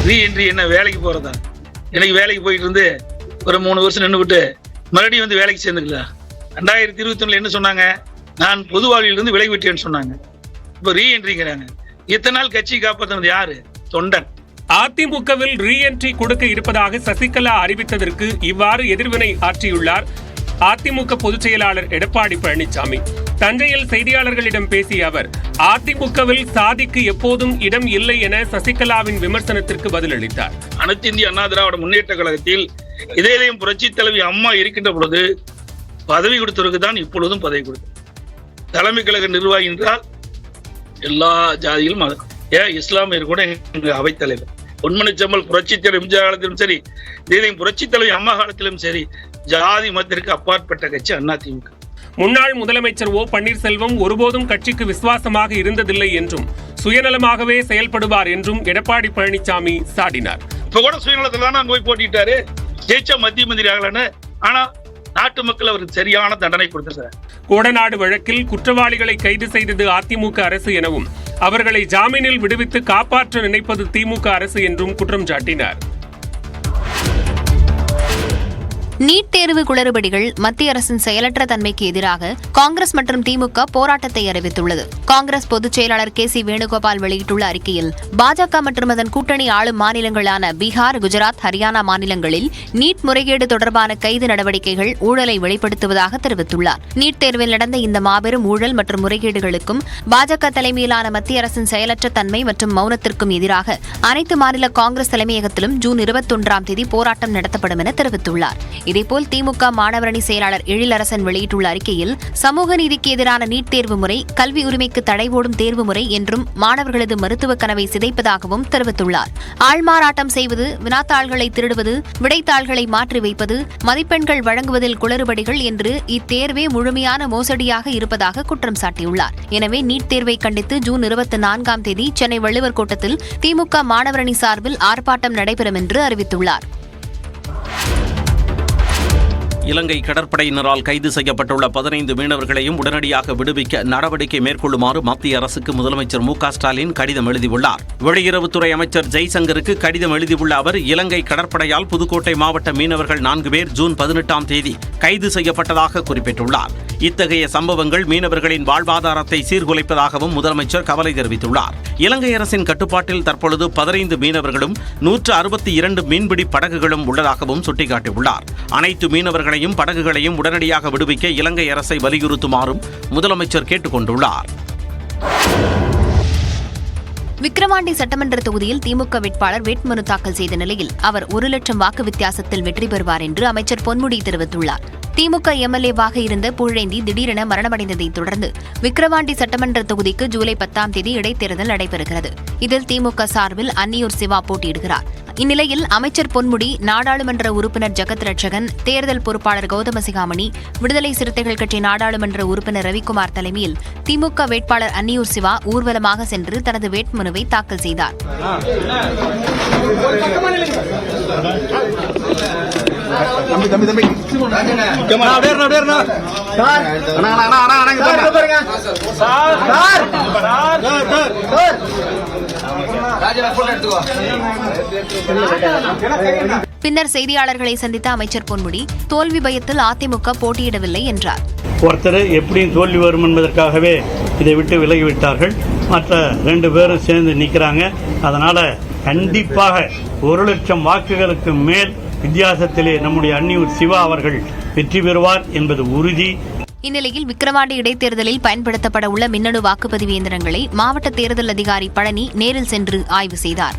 Reentry என்ன வேலைக்கு போறதா? எனக்கு வேலைக்கு போயிட்டு இருந்து ஒரு 3 வருஷம் நின்றுவிட்டு மறுபடியும் வந்து வேலைக்கு சேர்ந்துக்கலாம். 2021 என்ன சொன்னாங்க? நான் பொது வாழ்விலிருந்து விலகி விட்டேன்னு சொன்னாங்க. இப்போ ரீஎன்ட்ரிங்கிறாங்க. இத்தனை நாள் கட்சி காப்பாற்றினது யாரு? தொண்டன். அதிமுகவில் ரீஎன்ட்ரி கொடுக்க இருப்பதாக சசிகலா அறிவித்ததற்கு இவ்வாறு எதிர்வினை ஆற்றியுள்ளார் அதிமுக பொதுச் செயலாளர் எடப்பாடி பழனிசாமி. தஞ்சையில் செய்தியாளர்களிடம் பேசிய அவர், அதிமுகவில் சாதிக்கு எப்போதும் இடம் இல்லை என சசிகலாவின் விமர்சனத்திற்கு பதிலளித்தார். அனைத்து இந்திய அண்ணா திராவிட முன்னேற்ற கழகத்தில் இதயம் புரட்சி தலைவி அம்மா இருக்கின்ற பொழுது பதவி கொடுத்தவருக்கு தான் இப்பொழுதும் பதவி கொடுத்தது. தலைமை கழக நிர்வாகி என்றால் எல்லா ஜாதியிலும் இஸ்லாமியர் கூட எங்க அவைத்தலைவர். பொன்மணிச்சம்பல் புரட்சி தலைவர் எம்ஜிஆர் காலத்திலும் சரி, இதயம் புரட்சி தலைவி அம்மா காலத்திலும் சரி, ஜாதி மதத்திற்கு அப்பாற்பட்ட கட்சி அதிமுக. முன்னாள் முதலமைச்சர் ஓ பன்னீர்செல்வம் ஒருபோதும் கட்சிக்கு விசுவாசமாக இருந்ததில்லை என்றும் சுயநலமாகவே செயல்படுவார் என்றும் எடப்பாடி பழனிசாமி சாடினார். இப்ப கூட சுயநலத்துல தான் போய் போட்டிட்டாரு, ஜெயிச்சா மத்திய மந்திரி ஆகலன்னு. ஆனா நாட்டு மக்கள் அவருக்கு சரியான தண்டனை கொடுத்திருக்கிறார். கோடநாடு வழக்கில் குற்றவாளிகளை கைது செய்தது அதிமுக அரசு எனவும் அவர்களை ஜாமீனில் விடுவித்து காப்பாற்ற நினைப்பது திமுக அரசு என்றும் குற்றம் சாட்டினார். நீட் தேர்வு குளறுபடிகள் மத்திய அரசின் செயலற்ற தன்மைக்கு எதிராக காங்கிரஸ் மற்றும் திமுக போராட்டத்தை அறிவித்துள்ளது. காங்கிரஸ் பொதுச் செயலாளர் கே சி வேணுகோபால் வெளியிட்டுள்ள அறிக்கையில், பாஜக மற்றும் அதன் கூட்டணி ஆளும் மாநிலங்களான பீகார், குஜராத், ஹரியானா மாநிலங்களில் நீட் முறைகேடு தொடர்பான கைது நடவடிக்கைகள் ஊழலை வெளிப்படுத்துவதாக தெரிவித்துள்ளார். நீட் தேர்வில் நடந்த இந்த மாபெரும் ஊழல் மற்றும் முறைகேடுகளுக்கும் பாஜக தலைமையிலான மத்திய அரசின் செயலற்ற தன்மை மற்றும் மௌனத்திற்கும் எதிராக அனைத்து மாநில காங்கிரஸ் தலைமையகத்திலும் ஜூன் 21ஆம் தேதி போராட்டம் நடத்தப்படும் என தெரிவித்துள்ளார். இதேபோல் திமுக மாணவரணி செயலாளர் எழிலரசன் வெளியிட்டுள்ள அறிக்கையில், சமூக நீதிக்கு எதிரான நீட் தேர்வு முறை கல்வி உரிமைக்கு தடை போடும் தேர்வு முறை என்றும் மாணவர்களது மருத்துவ கனவை சிதைப்பதாகவும் தெரிவித்துள்ளார். ஆள்மாறாட்டம் செய்வது, வினாத்தாள்களை திருடுவது, விடைத்தாள்களை மாற்றி வைப்பது, மதிப்பெண்கள் வழங்குவதில் குளறுபடிகள் என்று இத்தேர்வே முழுமையான மோசடியாக இருப்பதாக குற்றம் சாட்டியுள்ளார். எனவே நீட் தேர்வை கண்டித்து ஜூன் 24ஆம் தேதி சென்னை வள்ளுவர் கோட்டத்தில் திமுக மாணவரணி சார்பில் ஆர்ப்பாட்டம் நடைபெறும் என்று அறிவித்துள்ளார். இலங்கை கடற்படையினரால் கைது செய்யப்பட்டுள்ள 15 மீனவர்களையும் உடனடியாக விடுவிக்க நடவடிக்கை மேற்கொள்ளுமாறு மத்திய அரசுக்கு முதலமைச்சர் மு க ஸ்டாலின் கடிதம் எழுதியுள்ளார். வெளியுறவுத்துறை அமைச்சர் ஜெய்சங்கருக்கு கடிதம் எழுதியுள்ள அவர், இலங்கை கடற்படையால் புதுக்கோட்டை மாவட்ட மீனவர்கள் 4 பேர் ஜூன் 18ஆம் தேதி கைது செய்யப்பட்டதாக குறிப்பிட்டுள்ளார். இத்தகைய சம்பவங்கள் மீனவர்களின் வாழ்வாதாரத்தை சீர்குலைப்பதாகவும் முதலமைச்சர் கவலை தெரிவித்துள்ளார். இலங்கை அரசின் கட்டுப்பாட்டில் தற்பொழுது 15 மீனவர்களும் 162 மீன்பிடி படகுகளும் உள்ளதாகவும் சுட்டிக்காட்டியுள்ளார். அனைத்து மீனவர்களையும் படகுகளையும் உடனடியாக விடுவிக்க இலங்கை அரசை வலியுறுத்துமாறும் முதலமைச்சர் கேட்டுக் கொண்டுள்ளார். விக்கிரவாண்டி சட்டமன்ற தொகுதியில் திமுக வேட்பாளர் வேட்புமனு தாக்கல் செய்த நிலையில் அவர் 1 லட்சம் வாக்கு வித்தியாசத்தில் வெற்றி பெறுவார் என்று அமைச்சர் பொன்முடி தெரிவித்துள்ளார். திமுக எம்எல்ஏவாக இருந்த புகழேந்தி திடீரென மரணமடைந்ததை தொடர்ந்து விக்கிரவாண்டி சட்டமன்ற தொகுதிக்கு ஜூலை 10ஆம் தேதி இடைத்தேர்தல் நடைபெறுகிறது. இதில் திமுக சார்பில் அன்னியூர் சிவா போட்டியிடுகிறார். இந்நிலையில் அமைச்சர் பொன்முடி, நாடாளுமன்ற உறுப்பினர் ஜெகத் ரட்சகன், தேர்தல் பொறுப்பாளர் கௌதம சிகாமணி, விடுதலை சிறுத்தைகள் கட்சி நாடாளுமன்ற உறுப்பினர் ரவிக்குமார் தலைமையில் திமுக வேட்பாளர் அன்னியூர் சிவா ஊர்வலமாக சென்று தனது வேட்புமனுவை தாக்கல் செய்தார். பின்னர் செய்தியாளர்களை சந்தித்த அமைச்சர் பொன்முடி, தோல்வி பயத்தில் அதிமுக போட்டியிடவில்லை என்றார். ஒருத்தர் எப்படியும் தோல்வி வரும் என்பதற்காகவே இதை விட்டு விலகிவிட்டார்கள். மற்ற 2 பேரும் சேர்ந்து நிற்கிறாங்க. அதனால கண்டிப்பாக 1 லட்சம் வாக்குகளுக்கு மேல் வித்தியாசத்திலே நம்முடைய அன்னியூர் சிவா அவர்கள் வெற்றி பெறுவார் என்பது உறுதி. இந்நிலையில் விக்கிரவாண்டி இடைத்தேர்தலில் பயன்படுத்தப்பட உள்ள மின்னணு வாக்குப்பதிவு இயந்திரங்களை மாவட்ட தேர்தல் அதிகாரி பழனி நேரில் சென்று ஆய்வு செய்தார்.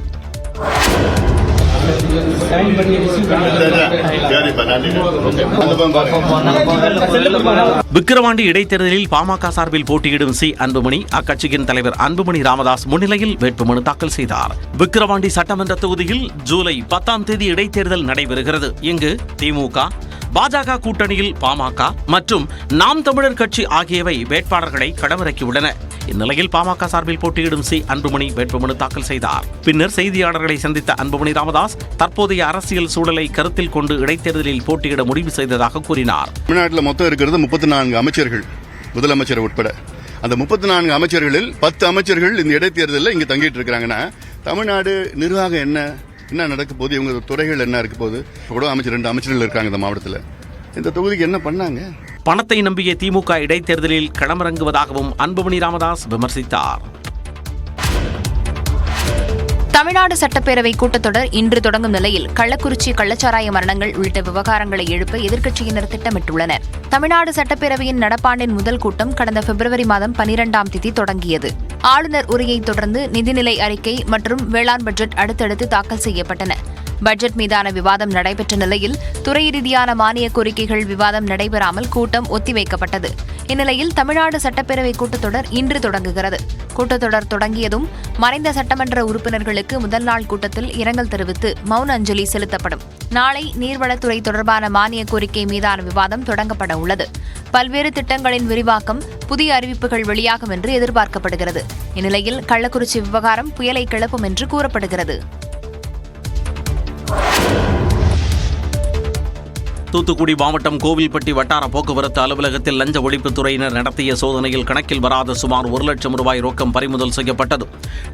விக்கிரவாண்டி இடைத்தேர்தலில் பாமக சார்பில் போட்டியிடும் சி அன்புமணி அக்கட்சியின் தலைவர் அன்புமணி ராமதாஸ் முன்னிலையில் வேட்புமனு தாக்கல் செய்தார். விக்கிரவாண்டி சட்டமன்ற தொகுதியில் ஜூலை 10ஆம் தேதி இடைத்தேர்தல் நடைபெறுகிறது. இங்கு திமுக, பாஜக கூட்டணியில் பாமக மற்றும் நாம் தமிழர் கட்சி ஆகியவை வேட்பாளர்களை களமிறக்கியுள்ளன. இந்நிலையில் பாமக சார்பில் போட்டியிடும் சி அன்புமணி வேட்புமனு தாக்கல் செய்தார். பின்னர் செய்தியாளர்களை சந்தித்த அன்புமணி ராமதாஸ் தற்போதைய அரசியல் சூழலை கருத்தில் கொண்டு இடைத்தேர்தலில் போட்டியிட முடிவு செய்ததாக கூறினார். தமிழ்நாட்டில் மொத்தம் இருக்கிறது 34 அமைச்சர்கள், முதலமைச்சர் உட்பட. அந்த 34 அமைச்சர்களில் 10 அமைச்சர்கள் இந்த இடைத்தேர்தலில் இங்கே தங்கிட்டு இருக்கிறாங்கன்னா தமிழ்நாடு நிர்வாகம் என்ன, என்ன நடக்க போகுது, இவங்க துறைகள் என்ன இருக்க போகுது. கூட அமைச்சர் 2 அமைச்சர்கள் இருக்காங்க இந்த மாவட்டத்தில். இந்த தொகுதிக்கு என்ன பண்ணாங்க? பணத்தை நம்பிய திமுக இடைத்தேர்தலில் களமிறங்குவதாகவும் அன்புமணி ராமதாஸ் விமர்சித்தார். தமிழ்நாடு சட்டப்பேரவை கூட்டத்தொடர் இன்று தொடங்கும் நிலையில் கள்ளக்குறிச்சி கள்ளச்சாராய மரணங்கள் உள்ளிட்ட விவகாரங்களை எழுப்ப எதிர்க்கட்சியினர் திட்டமிட்டுள்ளனர். தமிழ்நாடு சட்டப்பேரவையின் நடப்பாண்டின் முதல் கூட்டம் கடந்த பிப்ரவரி மாதம் 12ஆம் தேதி தொடங்கியது. ஆளுநர் உரையை தொடர்ந்து நிதிநிலை அறிக்கை மற்றும் வேளாண் பட்ஜெட் அடுத்தடுத்து தாக்கல் செய்யப்பட்டன. பட்ஜெட் மீதான விவாதம் நடைபெற்ற நிலையில் துறை ரீதியான மானிய கோரிக்கைகள் விவாதம் நடைபெறாமல் கூட்டம் ஒத்திவைக்கப்பட்டது. இந்நிலையில் தமிழ்நாடு சட்டப்பேரவை கூட்டத்தொடர் இன்று தொடங்குகிறது. கூட்டத்தொடர் தொடங்கியதும் மறைந்த சட்டமன்ற உறுப்பினர்களுக்கு முதல் நாள் கூட்டத்தில் இரங்கல் தெரிவித்து மௌன அஞ்சலி செலுத்தப்படும். நாளை நீர்வளத்துறை தொடர்பான மானிய கோரிக்கை மீதான விவாதம் தொடங்கப்பட உள்ளது. பல்வேறு திட்டங்களின் விரிவாக்கம், புதிய அறிவிப்புகள் வெளியாகும் என்று எதிர்பார்க்கப்படுகிறது. இந்நிலையில் கள்ளக்குறிச்சி விவகாரம் புயலை கிளப்பும் என்று கூறப்படுகிறது. தூத்துக்குடி மாவட்டம் கோவில்பட்டி வட்டார போக்குவரத்து அலுவலகத்தில் லஞ்ச ஒழிப்புத்துறையினர் நடத்திய சோதனையில் கணக்கில் வராத சுமார் 1 லட்சம் ரூபாய் ரொக்கம் பறிமுதல் செய்யப்பட்டது.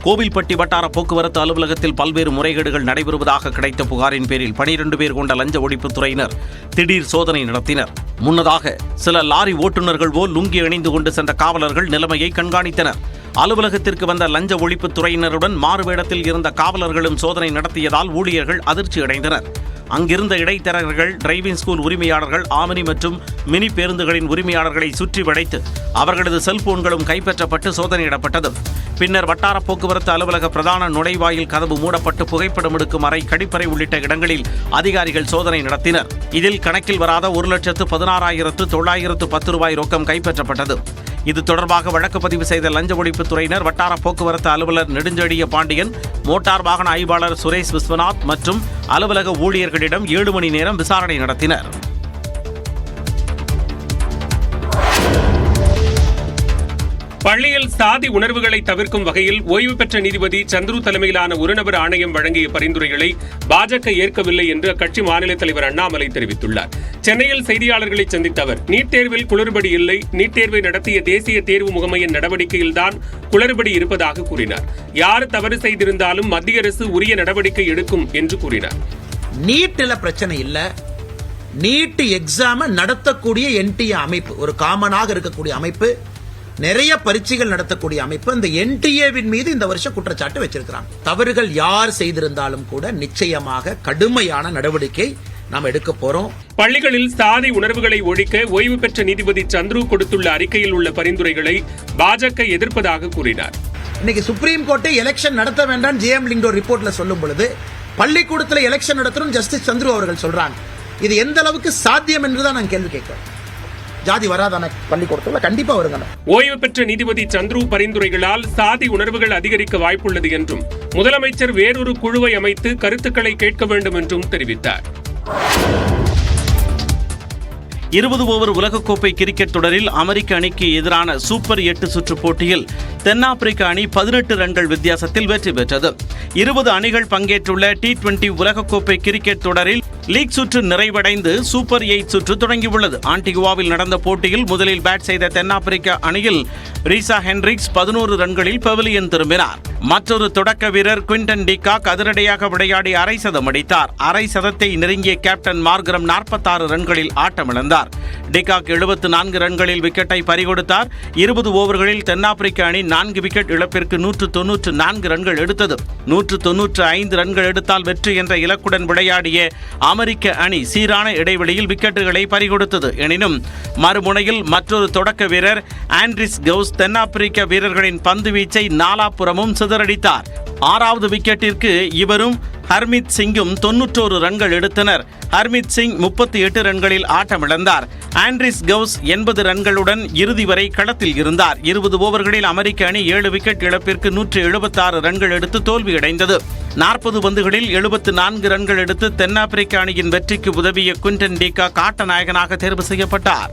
கோவில்பட்டி வட்டார போக்குவரத்து அலுவலகத்தில் பல்வேறு முறைகேடுகள் நடைபெறுவதாக கிடைத்த புகாரின் பேரில் 12 பேர் கொண்ட லஞ்ச ஒழிப்புத்துறையினர் திடீர் சோதனை நடத்தினர். முன்னதாக சில லாரி ஓட்டுநர்கள் போல் லுங்கி அணிந்து கொண்டு சென்ற காவலர்கள் நிலைமையை கண்காணித்தனர். அலுவலகத்திற்கு வந்த லஞ்ச ஒழிப்புத்துறையினருடன் மாறுவேடத்தில் இருந்த காவலர்களும் சோதனை நடத்தியதால் ஊழியர்கள் அதிர்ச்சி அடைந்தனர். அங்கிருந்த இடைத்தரகர்கள், டிரைவிங் ஸ்கூல் உரிமையாளர்கள், ஆமினி மற்றும் மினி பேருந்துகளின் உரிமையாளர்களை சுற்றி வளைத்து அவர்களது செல்போன்களும் கைப்பற்றப்பட்டு சோதனையிடப்பட்டது. பின்னர் வட்டார போக்குவரத்து அலுவலக பிரதான நுழைவாயில் கதவு மூடப்பட்டு புகைப்படம் எடுக்கும் அறை, கழிப்பறை உள்ளிட்ட இடங்களில் அதிகாரிகள் சோதனை நடத்தினர். இதில் கணக்கில் வராத 1,16,910 ரூபாய் ரொக்கம் கைப்பற்றப்பட்டது. இது தொடர்பாக வழக்கு பதிவு செய்த லஞ்ச ஒழிப்புத்துறையினர் வட்டார போக்குவரத்து அலுவலர் நெடுஞ்செழிய பாண்டியன், மோட்டார் வாகன ஆய்வாளர் சுரேஷ் விஸ்வநாத் மற்றும் அலுவலக ஊழியர்களிடம் 7 மணி நேரம் விசாரணை நடத்தினர். பள்ளியில் சாதி உணர்வுகளை தவிர்க்கும் வகையில் ஓய்வு பெற்ற நீதிபதி சந்துரு தலைமையிலான ஒருநபர் ஆணையம் வழங்கிய பரிந்துரைகளை பாஜக ஏற்கவில்லை என்று அக்கட்சி மாநில தலைவர் அண்ணாமலை தெரிவித்துள்ளார். சென்னையில் செய்தியாளர்களை சந்தித்த அவர், நீட் தேர்வில் குளறுபடி இல்லை, நீட் தேர்வை நடத்திய தேசிய தேர்வு முகமையின் நடவடிக்கையில்தான் குளறுபடி இருப்பதாக கூறினார். யார் தவறு செய்திருந்தாலும் மத்திய அரசு உரிய நடவடிக்கை எடுக்கும் என்று கூறினார். நீட்ல பிரச்சனை இல்ல, நீட் எக்ஸாம் நடத்தக்கூடிய என்டிஏ அமைப்பு, ஒரு காமனாக இருக்கக்கூடிய அமைப்பு, நிறைய பரீட்சைகள் நடத்தக்கூடிய அமைப்பு, அந்த என்டிஏவின் மீது இந்த வருஷம் குற்றச்சாட்டு வச்சிருக்கிறாங்க. தவறுகள் யார் செய்திருந்தாலும் கூட நிச்சயமாக கடுமையான நடவடிக்கை நாம் எடுக்க போறோம். பள்ளிகளில் சாதி உணர்வுகளை ஒழிக்க ஓய்வு பெற்ற நீதிபதி சந்துரு கொடுத்துள்ள அறிக்கையில் உள்ள பரிந்துரைகளை பாஜக எதிர்ப்பதாக கூறினார். இன்னைக்கு சுப்ரீம் கோர்ட்டை எலெக்ஷன் நடத்த வேண்டாம் ஜேஎம் லிங்கோ ரிப்போர்ட்ல சொல்லும் பொழுது பள்ளிக்கூடத்தில் எலெக்ஷன் நடத்தணும் ஜஸ்டிஸ் சந்துரு அவர்கள் சொல்றாங்க. இது எந்த அளவுக்கு சாத்தியம் என்றுதான் நான் கேள்வி கேட்கிறேன். ஜாதி வராதான பள்ளிக்கூடத்துல கண்டிப்பா வருங்க. ஓய்வு பெற்ற நீதிபதி சந்துரு பரிந்துரைகளால் சாதி உணர்வுகள் அதிகரிக்க வாய்ப்புள்ளது என்றும் முதலமைச்சர் வேறொரு குழுவை அமைத்து கருத்துக்களை கேட்க வேண்டும் என்றும் தெரிவித்தார். 20 ஓவர் உலகக்கோப்பை கிரிக்கெட் தொடரில் அமெரிக்க அணிக்கு எதிரான சூப்பர் 8 சுற்று போட்டியில் தென்னாப்பிரிக்க அணி 18 ரன்கள் வித்தியாசத்தில் வெற்றி பெற்றது. 20 அணிகள் பங்கேற்றுள்ள T20 உலகக்கோப்பை கிரிக்கெட் தொடரில் லீக் சுற்று நிறைவடைந்து சூப்பர் 8 சுற்று தொடங்கியுள்ளது. ஆன்டிகுவாவில் நடந்த போட்டியில் முதலில் பேட் செய்த தென்னாப்பிரிக்க அணியில் ரீசா ஹென்ரிக்ஸ் 11 ரன்களில் பெவிலியன் திரும்பினார். மற்றொரு தொடக்க வீரர் குவிண்டன் டிகாக் அதிரடியாக விளையாடி அரை சதம் அடித்தார். அரை சதத்தை நெருங்கிய கேப்டன் மார்கரம் 46 ரன்களில் ஆட்டமிழந்தார். டிகாக் 74 ரன்களில் விக்கெட்டை பறிகொடுத்தார். 20 ஓவர்களில் தென்னாப்பிரிக்க அணி 4 விக்கெட் இழப்பிற்கு 194 ரன்கள் எடுத்தது. 195 ரன்கள் எடுத்தால் வெற்றி என்ற இலக்குடன் விளையாடிய அமெரிக்க அணி சீரான இடைவெளியில் விக்கெட்டுகளை பறிகொடுத்தது. எனினும் மறுமுனையில் மற்றொரு தொடக்க வீரர் ஆண்ட்ரிஸ் கவுஸ் தென்னாப்பிரிக்க வீரர்களின் பந்து வீச்சை நாலாபுறமும் சிதறடித்தார். 6வது விக்கெட்டிற்கு இவரும் ஹர்மித் சிங்கும் 91 ரன்கள் எடுத்தனர். ஹர்மித் சிங் 38 ரன்களில் ஆட்டமிழந்தார். ஆண்ட்ரிஸ் கவுஸ் 80 ரன்களுடன் இறுதி வரை களத்தில் இருந்தார். 20 ஓவர்களில் அமெரிக்க அணி 7 விக்கெட் இழப்பிற்கு 176 ரன்கள் எடுத்து தோல்வியடைந்தது. 40 பந்துகளில் 74 ரன்கள் எடுத்து தென்னாப்பிரிக்க அணியின் வெற்றிக்கு உதவிய குவிண்டன் டிகாக் ஆட்ட நாயகனாக தேர்வு செய்யப்பட்டார்.